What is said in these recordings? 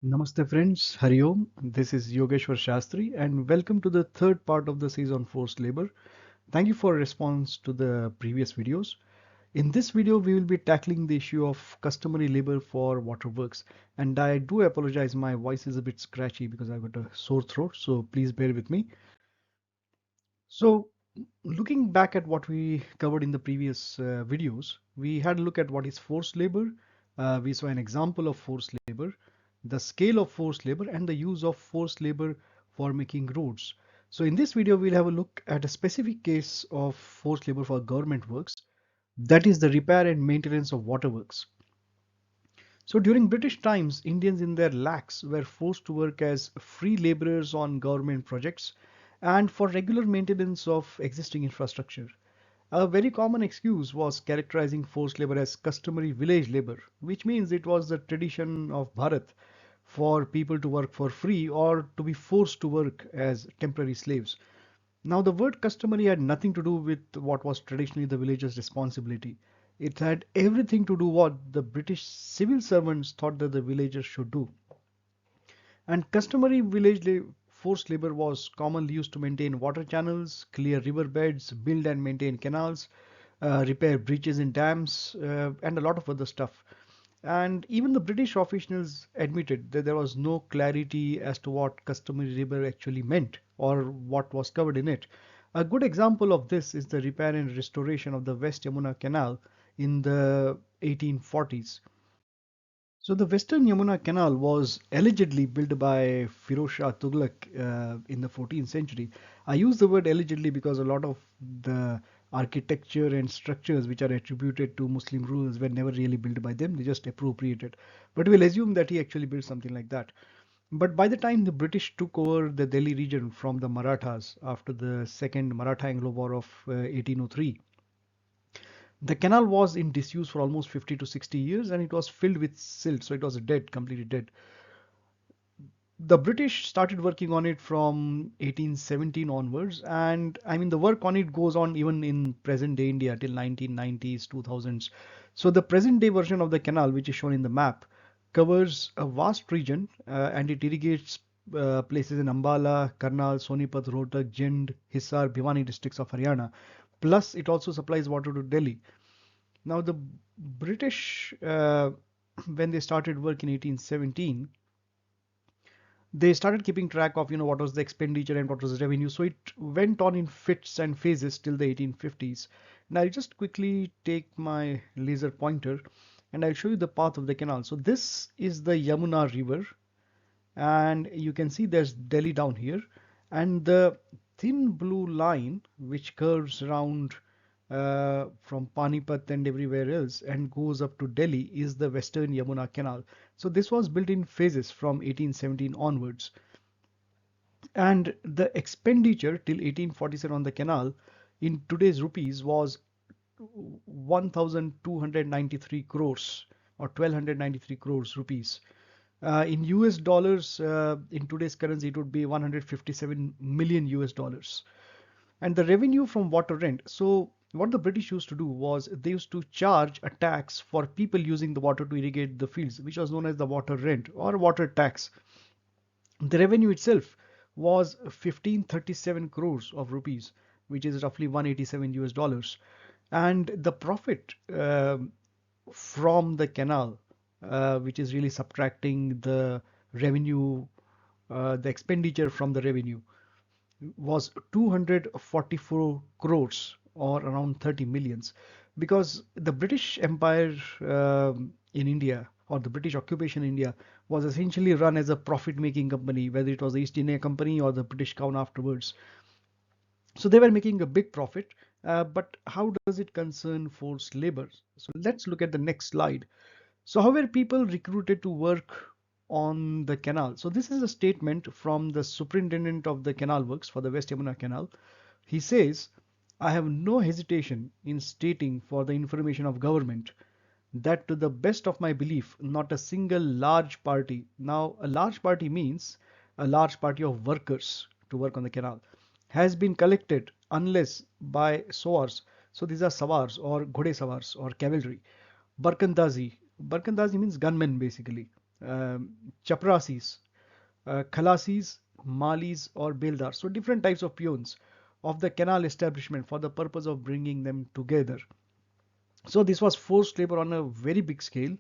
Namaste friends, Hari Om. This is Yogeshwar Shastri and welcome to the third part of the series on forced labor. Thank you for response to the previous videos. In this video, we will be tackling the issue of customary labor for waterworks. And I do apologize, my voice is a bit scratchy because I've got a sore throat, so please bear with me. So, looking back at what we covered in the previous videos, we had a look at what is forced labor. We saw an example of forced labor, the scale of forced labor, and the use of forced labor for making roads. So in this video, we'll have a look at a specific case of forced labor for government works, that is the repair and maintenance of waterworks. So during British times, Indians in their lakhs were forced to work as free laborers on government projects and for regular maintenance of existing infrastructure. A very common excuse was characterizing forced labor as customary village labor, which means it was the tradition of Bharat for people to work for free or to be forced to work as temporary slaves. Now, the word customary had nothing to do with what was traditionally the villagers' responsibility. It had everything to do what the British civil servants thought that the villagers should do. And customary forced labor was commonly used to maintain water channels, clear river beds, build and maintain canals, repair breaches in dams, and a lot of other stuff. And even the British officials admitted that there was no clarity as to what customary labor actually meant or what was covered in it. A good example of this is the repair and restoration of the West Yamuna Canal in the 1840s. So the Western Yamuna Canal was allegedly built by Firoz Shah Tughlaq in the 14th century. I use the word allegedly because a lot of the architecture and structures which are attributed to Muslim rulers were never really built by them. They just appropriated. But we'll assume that he actually built something like that. But by the time the British took over the Delhi region from the Marathas after the Second Maratha Anglo War of 1803, the canal was in disuse for almost 50 to 60 years and it was filled with silt, so it was dead, completely dead. The British started working on it from 1817 onwards, and I mean the work on it goes on even in present day India till 1990s, 2000s. So the present day version of the canal, which is shown in the map, covers a vast region and it irrigates places in Ambala, Karnal, Sonipat, Rohtak, Jind, Hisar, Bhiwani districts of Haryana. Plus, it also supplies water to Delhi. Now, the British, when they started work in 1817, they started keeping track of what was the expenditure and what was the revenue. So it went on in fits and phases till the 1850s. Now I'll just quickly take my laser pointer and I'll show you the path of the canal. So this is the Yamuna River, and you can see there's Delhi down here, and the thin blue line which curves around from Panipat and everywhere else and goes up to Delhi is the Western Yamuna Canal. So this was built in phases from 1817 onwards, and the expenditure till 1847 on the canal in today's rupees was 1293 crores or 1293 crores rupees. In US dollars, in today's currency, it would be 157 million US dollars. And the revenue from water rent. So, what the British used to do was they used to charge a tax for people using the water to irrigate the fields, which was known as the water rent or water tax. The revenue itself was 1537 crores of rupees, which is roughly 187 US dollars. And the profit from the canal, which is really subtracting the revenue, the expenditure from the revenue, was 244 crores or around 30 millions, because the British Empire in India, or the British occupation in India, was essentially run as a profit making company, whether it was the East India Company or the British Crown afterwards. So they were making a big profit. But how does it concern forced labor? So let's look at the next slide. So how were people recruited to work on the canal? So this is a statement from the superintendent of the canal works for the West Yamuna Canal. He says, I have no hesitation in stating for the information of government that to the best of my belief, not a single large party. Now, a large party means a large party of workers to work on the canal has been collected unless by sawars. So these are sawars or ghode sawars or cavalry. Barkandazi. Barkandazi means gunmen basically. chaprasis, khalasis, malis, or beldars. So different types of peons of the canal establishment for the purpose of bringing them together. So this was forced labor on a very big scale,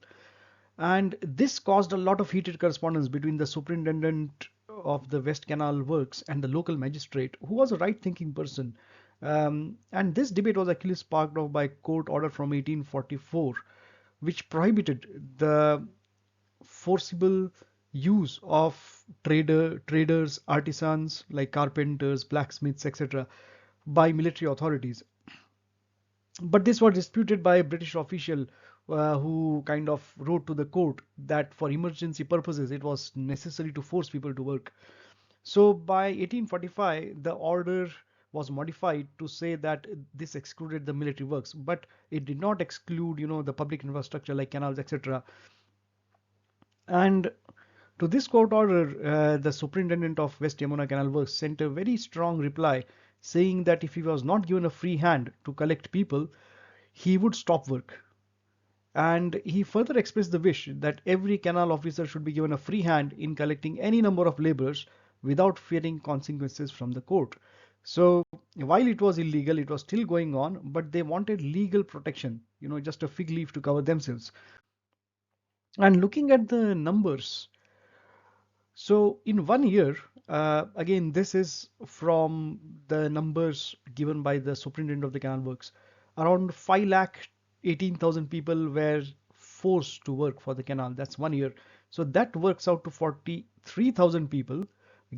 and this caused a lot of heated correspondence between the superintendent of the West Canal Works and the local magistrate, who was a right-thinking person. And this debate was actually sparked off by court order from 1844, which prohibited the forcible use of traders, artisans like carpenters, blacksmiths, etc., by military authorities. But this was disputed by a British official who kind of wrote to the court that for emergency purposes it was necessary to force people to work. So by 1845, the order was modified to say that this excluded the military works, but it did not exclude, the public infrastructure like canals, etc. And to this court order, the superintendent of West Yamuna Canal Works sent a very strong reply saying that if he was not given a free hand to collect people, he would stop work. And he further expressed the wish that every canal officer should be given a free hand in collecting any number of laborers without fearing consequences from the court. So while it was illegal, it was still going on, but they wanted legal protection, just a fig leaf to cover themselves. And looking at the numbers, so in 1 year, again, this is from the numbers given by the superintendent of the canal works, around 5 lakh 18,000 people were forced to work for the canal. That's 1 year. So that works out to 43,000 people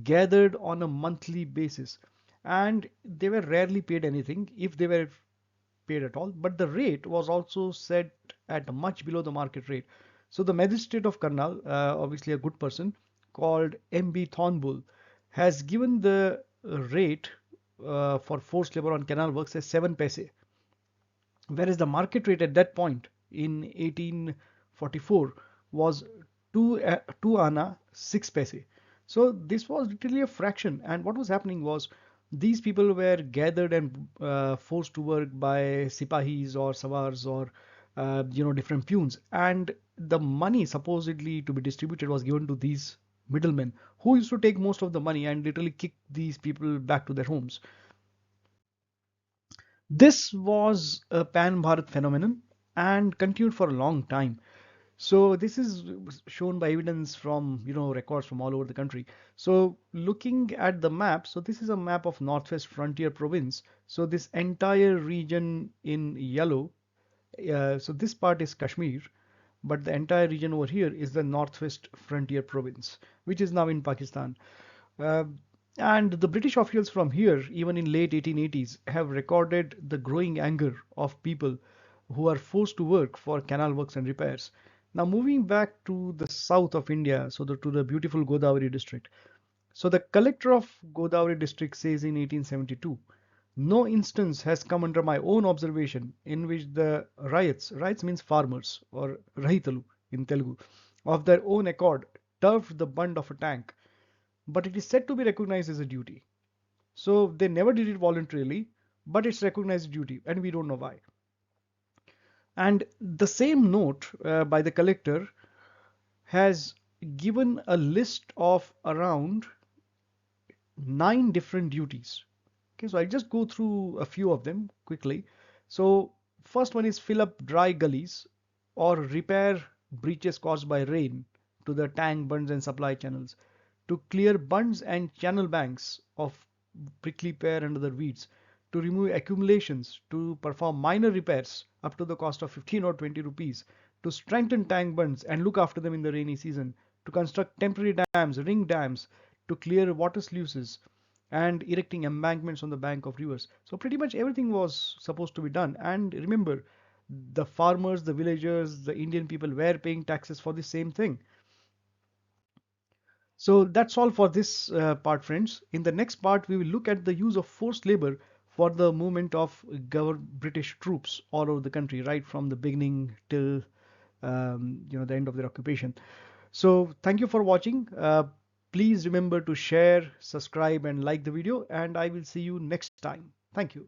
gathered on a monthly basis. And they were rarely paid anything, if they were paid at all. But the rate was also set at much below the market rate. So the magistrate of Karnal, obviously a good person, called M.B. Thornbull, has given the rate for forced labor on canal works as 7 paise, whereas the market rate at that point in 1844 was 2 ana 6 paise. So this was literally a fraction. And what was happening was these people were gathered and forced to work by sipahis or savars or different peons, and the money supposedly to be distributed was given to these middlemen who used to take most of the money and literally kick these people back to their homes. This was a pan Bharat phenomenon and continued for a long time. So this is shown by evidence from records from all over the country. So looking at the map, so this is a map of Northwest Frontier Province. So this entire region in yellow, so this part is Kashmir, but the entire region over here is the Northwest Frontier Province, which is now in Pakistan. Uh, and the British officials from here, even in late 1880s, have recorded the growing anger of people who are forced to work for canal works and repairs. Now, moving back to the south of India, so to the beautiful Godavari district. So the collector of Godavari district says in 1872, no instance has come under my own observation in which the riots means farmers or rahitalu in Telugu, of their own accord turfed the bund of a tank, but it is said to be recognized as a duty. So they never did it voluntarily, but it's recognized duty, and we don't know why. And the same note by the collector has given a list of around 9 different duties. Okay, so I'll just go through a few of them quickly. So first one is fill up dry gullies or repair breaches caused by rain to the tank bunds and supply channels, to clear bunds and channel banks of prickly pear and other weeds, to remove accumulations, to perform minor repairs up to the cost of 15 or 20 rupees, to strengthen tank bunds and look after them in the rainy season, to construct temporary dams, ring dams, to clear water sluices, and erecting embankments on the bank of rivers. So pretty much everything was supposed to be done. And remember, the farmers, the villagers, the Indian people were paying taxes for the same thing. So that's all for this part, friends. In the next part, we will look at the use of forced labor for the movement of British troops all over the country, right from the beginning till the end of their occupation. So thank you for watching. Please remember to share, subscribe, and like the video, and I will see you next time. Thank you.